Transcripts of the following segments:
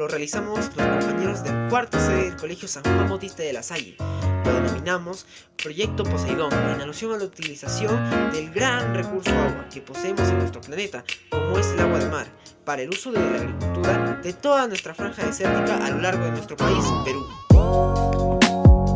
lo realizamos los compañeros del cuarto C del Colegio San Juan Bautista de La Salle. Lo denominamos Proyecto Poseidón, en alusión a la utilización del gran recurso agua que poseemos en nuestro planeta, como es el agua de mar, para el uso de la agricultura de toda nuestra franja desértica a lo largo de nuestro país, Perú.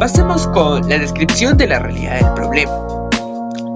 Pasemos con la descripción de la realidad del problema.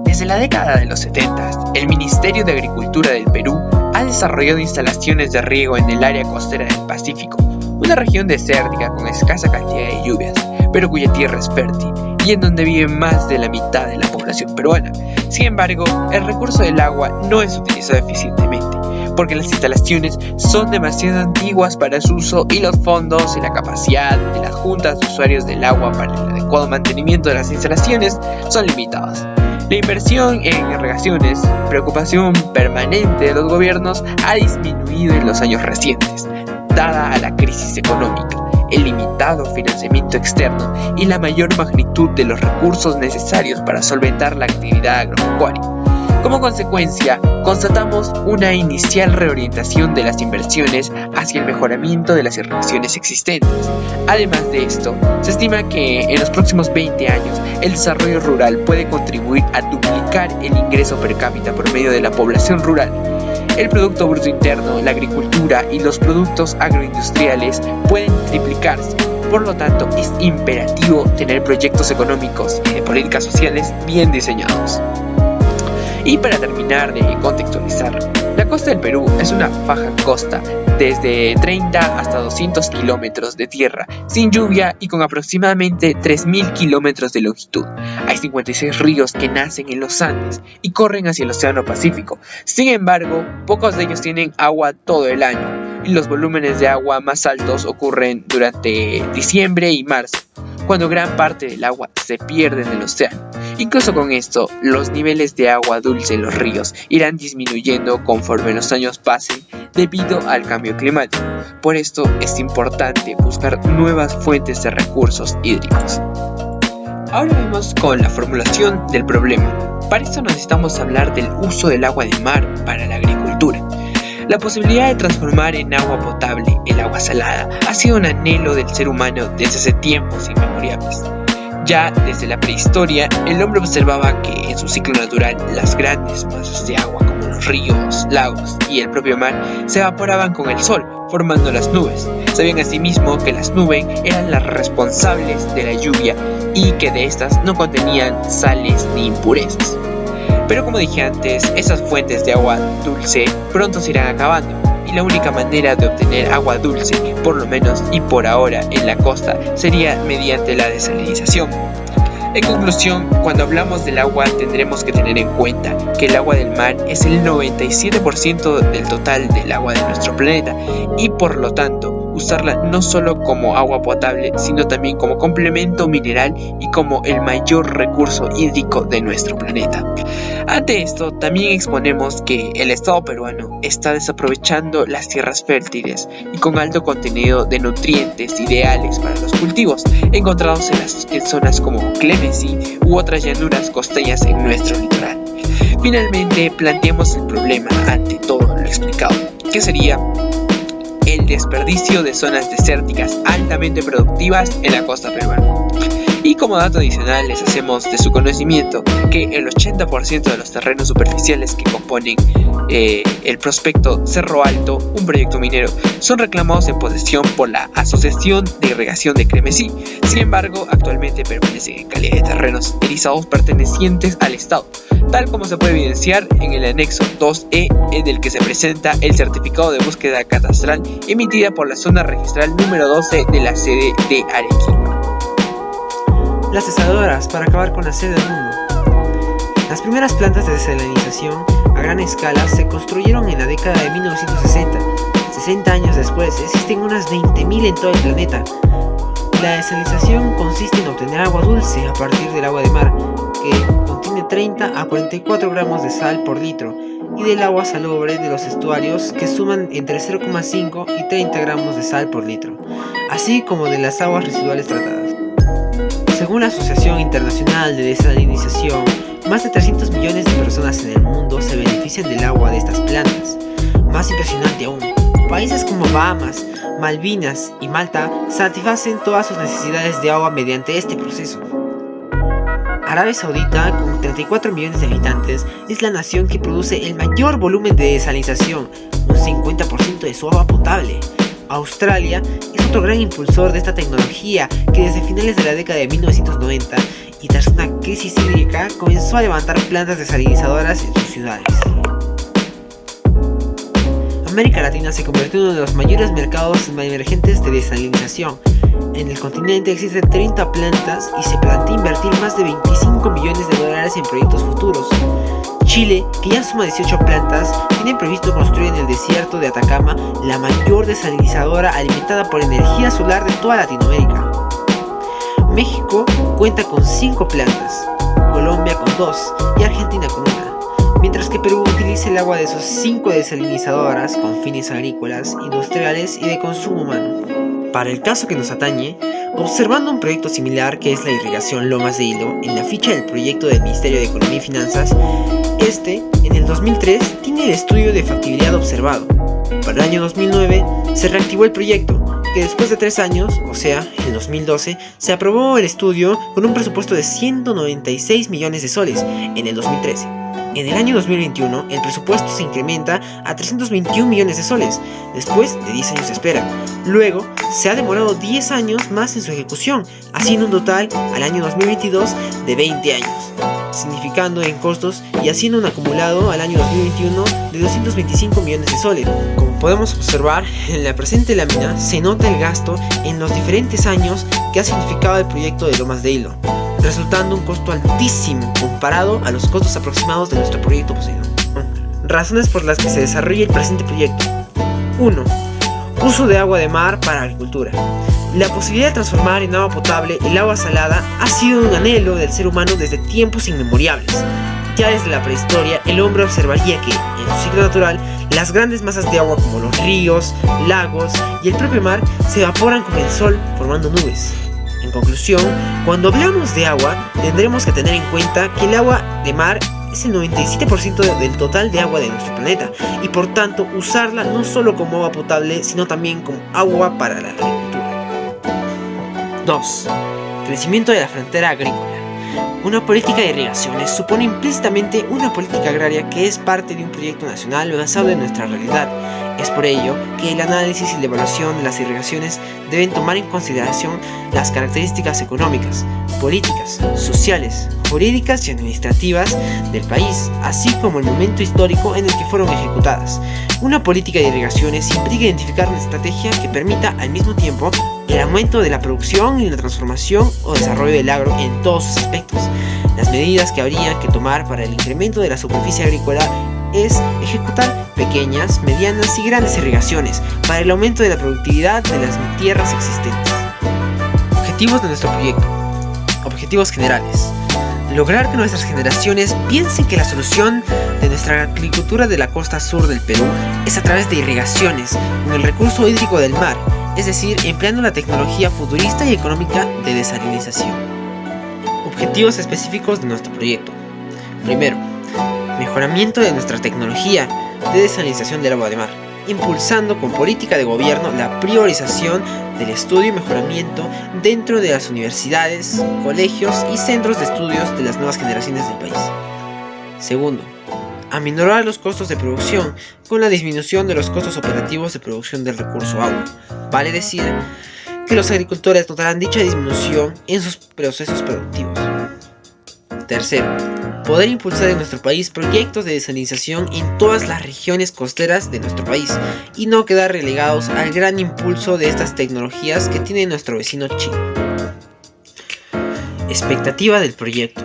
Desde la década de los 70, el Ministerio de Agricultura del Perú ha desarrollado instalaciones de riego en el área costera del Pacífico, una región desértica con escasa cantidad de lluvias, pero cuya tierra es fértil y en donde vive más de la mitad de la población peruana. Sin embargo, el recurso del agua no es utilizado eficientemente, porque las instalaciones son demasiado antiguas para su uso y los fondos y la capacidad de las juntas de usuarios del agua para el adecuado mantenimiento de las instalaciones son limitados. La inversión en irrigaciones, preocupación permanente de los gobiernos, ha disminuido en los años recientes, dada a la crisis económica, el limitado financiamiento externo y la mayor magnitud de los recursos necesarios para solventar la actividad agropecuaria. Como consecuencia, constatamos una inicial reorientación de las inversiones hacia el mejoramiento de las irrigaciones existentes. Además de esto, se estima que en los próximos 20 años el desarrollo rural puede contribuir a duplicar el ingreso per cápita por medio de la población rural. El Producto Bruto Interno, la agricultura y los productos agroindustriales pueden triplicarse. Por lo tanto, es imperativo tener proyectos económicos y de políticas sociales bien diseñados. Y para terminar de contextualizar, la costa del Perú es una faja costa desde 30 hasta 200 kilómetros de tierra, sin lluvia y con aproximadamente 3.000 kilómetros de longitud. Hay 56 ríos que nacen en los Andes y corren hacia el Océano Pacífico. Sin embargo, pocos de ellos tienen agua todo el año, y los volúmenes de agua más altos ocurren durante diciembre y marzo, cuando gran parte del agua se pierde en el océano. Incluso con esto, los niveles de agua dulce en los ríos irán disminuyendo conforme los años pasen debido al cambio climático. Por esto es importante buscar nuevas fuentes de recursos hídricos. Ahora vamos con la formulación del problema. Para esto necesitamos hablar del uso del agua de mar para la agricultura. La posibilidad de transformar en agua potable el agua salada ha sido un anhelo del ser humano desde hace tiempos inmemoriales. Ya desde la prehistoria, el hombre observaba que en su ciclo natural las grandes masas de agua como los ríos, lagos y el propio mar se evaporaban con el sol, formando las nubes. Sabían asimismo que las nubes eran las responsables de la lluvia y que de estas no contenían sales ni impurezas. Pero como dije antes, esas fuentes de agua dulce pronto se irán acabando, y la única manera de obtener agua dulce, por lo menos y por ahora en la costa, sería mediante la desalinización. En conclusión, cuando hablamos del agua tendremos que tener en cuenta que el agua del mar es el 97% del total del agua de nuestro planeta, y por lo tanto usarla no solo como agua potable, sino también como complemento mineral y como el mayor recurso hídrico de nuestro planeta. Ante esto, también exponemos que el Estado peruano está desaprovechando las tierras fértiles y con alto contenido de nutrientes ideales para los cultivos, encontrados en zonas como Clemency u otras llanuras costeñas en nuestro litoral. Finalmente, planteamos el problema ante todo lo explicado, que sería el desperdicio de zonas desérticas altamente productivas en la costa peruana. Y como dato adicional les hacemos de su conocimiento que el 80% de los terrenos superficiales que componen el prospecto Cerro Alto, un proyecto minero, son reclamados en posesión por la Asociación de Irrigación de Clemency. Sin embargo, actualmente permanecen en calidad de terrenos erizados pertenecientes al Estado, tal como se puede evidenciar en el anexo 2E, en el que se presenta el certificado de búsqueda catastral emitida por la zona registral número 12 de la sede de Arequipa. Las desaladoras para acabar con la sed del mundo. Las primeras plantas de desalinización a gran escala se construyeron en la década de 1960. 60 años después existen unas 20.000 en todo el planeta. La desalinización consiste en obtener agua dulce a partir del agua de mar, que contiene 30 a 44 gramos de sal por litro, y del agua salobre de los estuarios, que suman entre 0,5 y 30 gramos de sal por litro, así como de las aguas residuales tratadas. Según la Asociación Internacional de Desalinización, más de 300 millones de personas en el mundo se benefician del agua de estas plantas. Más impresionante aún, Países como Bahamas, Malvinas y Malta satisfacen todas sus necesidades de agua mediante este proceso. Arabia Saudita, con 34 millones de habitantes, es la nación que produce el mayor volumen de desalinización, un 50% de su agua potable. Australia es otro gran impulsor de esta tecnología que desde finales de la década de 1990 y tras una crisis hídrica comenzó a levantar plantas desalinizadoras en sus ciudades. América Latina se convirtió en uno de los mayores mercados emergentes de desalinización. En el continente existen 30 plantas y se plantea invertir más de 25 millones de dólares en proyectos futuros. Chile, que ya suma 18 plantas, tiene previsto construir en el desierto de Atacama la mayor desalinizadora alimentada por energía solar de toda Latinoamérica. México cuenta con 5 plantas, Colombia con 2 y Argentina con 1, mientras que Perú utiliza el agua de sus 5 desalinizadoras con fines agrícolas, industriales y de consumo humano. Para el caso que nos atañe, observando un proyecto similar que es la irrigación Lomas de Hilo, en la ficha del proyecto del Ministerio de Economía y Finanzas, en el 2003, tiene el estudio de factibilidad observado. Para el año 2009, se reactivó el proyecto, que después de 3 años, o sea, en 2012, se aprobó el estudio con un presupuesto de 196 millones de soles en el 2013. En el año 2021, el presupuesto se incrementa a 321 millones de soles, después de 10 años de espera. Luego, se ha demorado 10 años más en su ejecución, haciendo un total al año 2022 de 20 años, significando en costos y haciendo un acumulado al año 2021 de 225 millones de soles. Como podemos observar, en la presente lámina se nota el gasto en los diferentes años que ha significado el proyecto de Lomas de Hilo, resultando un costo altísimo comparado a los costos aproximados de nuestro proyecto Poseidón. Razones por las que se desarrolla el presente proyecto. 1. Uso de agua de mar para agricultura. La posibilidad de transformar en agua potable el agua salada ha sido un anhelo del ser humano desde tiempos inmemorables. Ya desde la prehistoria, el hombre observaría que, en su ciclo natural, las grandes masas de agua como los ríos, lagos y el propio mar se evaporan con el sol formando nubes. En conclusión, cuando hablamos de agua, tendremos que tener en cuenta que el agua de mar es el 97% del total de agua de nuestro planeta y por tanto usarla no solo como agua potable, sino también como agua para la agricultura. 2. Crecimiento de la frontera agrícola. Una política de irrigaciones supone implícitamente una política agraria que es parte de un proyecto nacional basado en nuestra realidad. Es por ello que el análisis y la evaluación de las irrigaciones deben tomar en consideración las características económicas, políticas, sociales, jurídicas y administrativas del país, así como el momento histórico en el que fueron ejecutadas. Una política de irrigaciones implica identificar una estrategia que permita al mismo tiempo el aumento de la producción y la transformación o desarrollo del agro en todos sus aspectos. Las medidas que habría que tomar para el incremento de la superficie agrícola es ejecutar pequeñas, medianas y grandes irrigaciones para el aumento de la productividad de las tierras existentes. Objetivos de nuestro proyecto. Objetivos generales. Lograr que nuestras generaciones piensen que la solución de nuestra agricultura de la costa sur del Perú es a través de irrigaciones con el recurso hídrico del mar, es decir, empleando la tecnología futurista y económica de desalinización. Objetivos específicos de nuestro proyecto. Primero, mejoramiento de nuestra tecnología de desalinización del agua de mar, impulsando con política de gobierno la priorización del estudio y mejoramiento dentro de las universidades, colegios y centros de estudios de las nuevas generaciones del país. Segundo, aminorar los costos de producción con la disminución de los costos operativos de producción del recurso agua. Vale decir que los agricultores notarán dicha disminución en sus procesos productivos. Tercero, poder impulsar en nuestro país proyectos de desalinización en todas las regiones costeras de nuestro país y no quedar relegados al gran impulso de estas tecnologías que tiene nuestro vecino China. Expectativa del proyecto.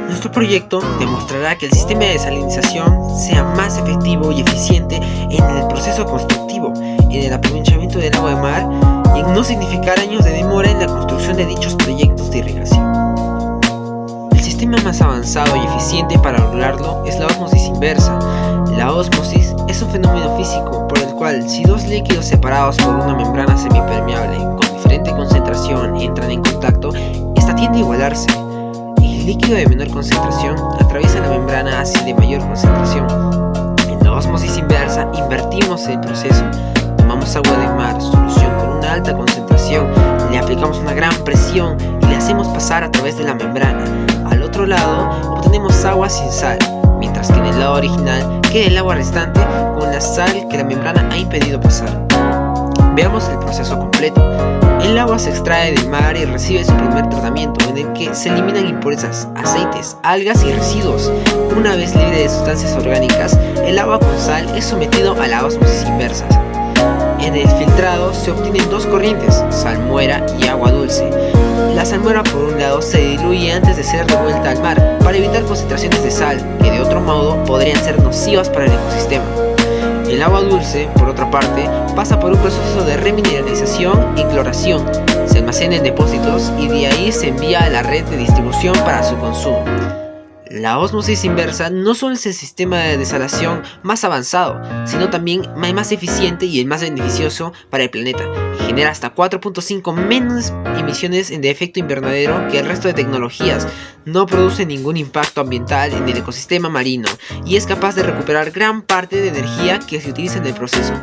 Nuestro proyecto demostrará que el sistema de desalinización sea más efectivo y eficiente en el proceso constructivo, en el aprovechamiento del agua de mar y en no significar años de demora en la construcción de dichos proyectos de irrigación. El sistema más avanzado y eficiente para lograrlo es la ósmosis inversa. La ósmosis es un fenómeno físico por el cual si dos líquidos separados por una membrana semipermeable con diferente concentración entran en contacto, esta tiende a igualarse. El líquido de menor concentración atraviesa la membrana hacia de mayor concentración. En la ósmosis inversa invertimos el proceso. tomamos agua de mar, solución con una alta concentración, le aplicamos una gran presión y le hacemos pasar a través de la membrana. Al otro lado obtenemos agua sin sal, mientras que en el lado original queda el agua restante con la sal que la membrana ha impedido pasar. Veamos el proceso completo. El agua se extrae del mar y recibe su primer tratamiento, en el que se eliminan impurezas, aceites, algas y residuos. Una vez libre de sustancias orgánicas, el agua con sal es sometido a la ósmosis inversa. En el filtrado se obtienen dos corrientes, salmuera y agua dulce. La salmuera, por un lado, se diluye antes de ser devuelta al mar para evitar concentraciones de sal que de otro modo podrían ser nocivas para el ecosistema. El agua dulce, por otra parte, pasa por un proceso de remineralización y cloración. Se almacena en depósitos y de ahí se envía a la red de distribución para su consumo. La ósmosis inversa no solo es el sistema de desalación más avanzado, sino también el más eficiente y el más beneficioso para el planeta. Genera hasta 4.5 menos emisiones de efecto invernadero que el resto de tecnologías. No produce ningún impacto ambiental en el ecosistema marino y es capaz de recuperar gran parte de energía que se utiliza en el proceso.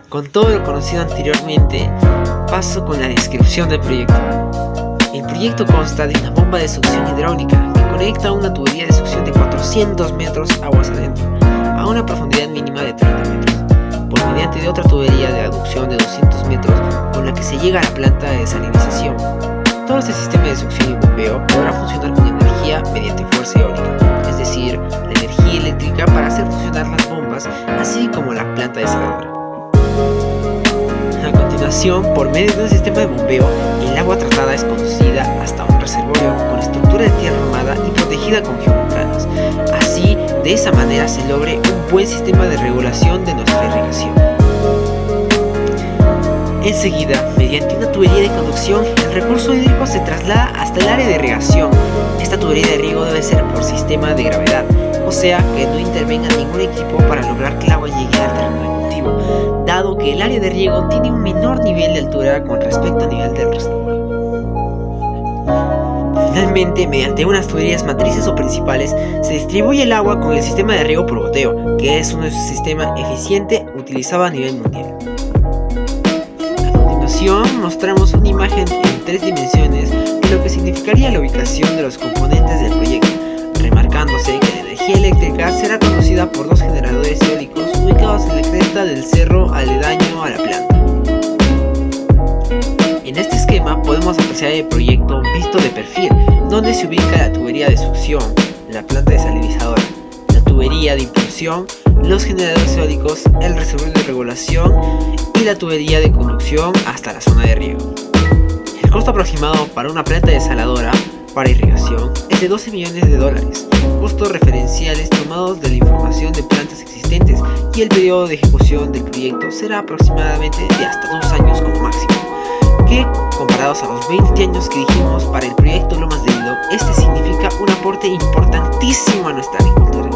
Con todo lo conocido anteriormente, paso con la descripción del proyecto. El proyecto consta de una bomba de succión hidráulica que conecta una tubería de succión de 400 metros aguas adentro, a una profundidad mínima de 30 metros, por mediante de otra tubería de aducción de 200 metros con la que se llega a la planta de desalinización. Todo este sistema de succión y bombeo podrá funcionar con energía mediante fuerza eólica, es decir, la energía eléctrica para hacer funcionar las bombas, así como la planta desaladora. A continuación, por medio de un sistema de bombeo, el agua tratada es conducida hasta un reservorio con estructura de tierra armada y protegida con geomembranas. Así, de esa manera se logre un buen sistema de regulación de nuestra irrigación. Enseguida, mediante una tubería de conducción, el recurso hídrico se traslada hasta el área de irrigación. Esta tubería de riego debe ser por sistema de gravedad, o sea que no intervenga ningún equipo para lograr que el agua llegue al terreno de cultivo, dado que el área de riego tiene un menor nivel de altura con respecto al nivel del reservorio. Finalmente, mediante unas tuberías matrices o principales, se distribuye el agua con el sistema de riego por goteo, que es un sistema eficiente utilizado a nivel mundial. A continuación, mostramos una imagen en 3 dimensiones de lo que significaría la ubicación de los componentes del proyecto, remarcándose que la energía eléctrica será conducida por 2 generadores eólicos ubicados en la cresta del cerro aledaño a la planta. En este esquema podemos apreciar el proyecto visto de perfil, donde se ubica la tubería de succión, la planta desalinizadora, la tubería de impulsión, los generadores eólicos, el reservorio de regulación y la tubería de conducción hasta la zona de riego. El costo aproximado para una planta desaladora para irrigación es de $12 millones, costos referenciales tomados de la información de plantas existentes, y el periodo de ejecución del proyecto será aproximadamente de hasta 2 años como máximo, que comparados a los 20 años que dijimos para el proyecto Lomas de Hilo, este significa un aporte importantísimo a nuestra agricultura.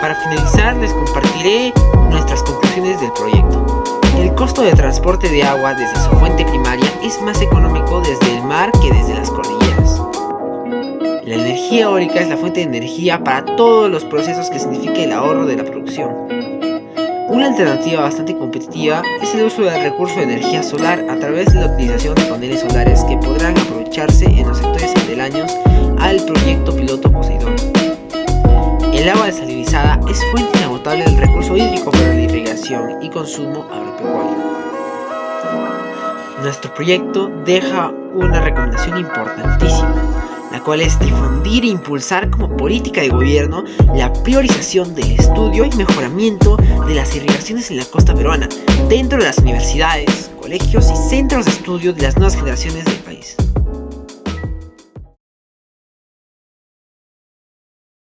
Para finalizar, les compartiré nuestras conclusiones del proyecto. El costo de transporte de agua desde su fuente primaria es más económico desde el mar que desde las cordilleras. La energía eólica es la fuente de energía para todos los procesos que significa el ahorro de la producción. Una alternativa bastante competitiva es el uso del recurso de energía solar a través de la utilización de paneles solares que podrán aprovecharse en los sectores aledaños al proyecto piloto Poseidón. El agua desalinizada es fuente inagotable del recurso hídrico para la irrigación y consumo agropecuario. Nuestro proyecto deja una recomendación importantísima, la cual es difundir e impulsar como política de gobierno la priorización del estudio y mejoramiento de las irrigaciones en la costa peruana, dentro de las universidades, colegios y centros de estudio de las nuevas generaciones del país.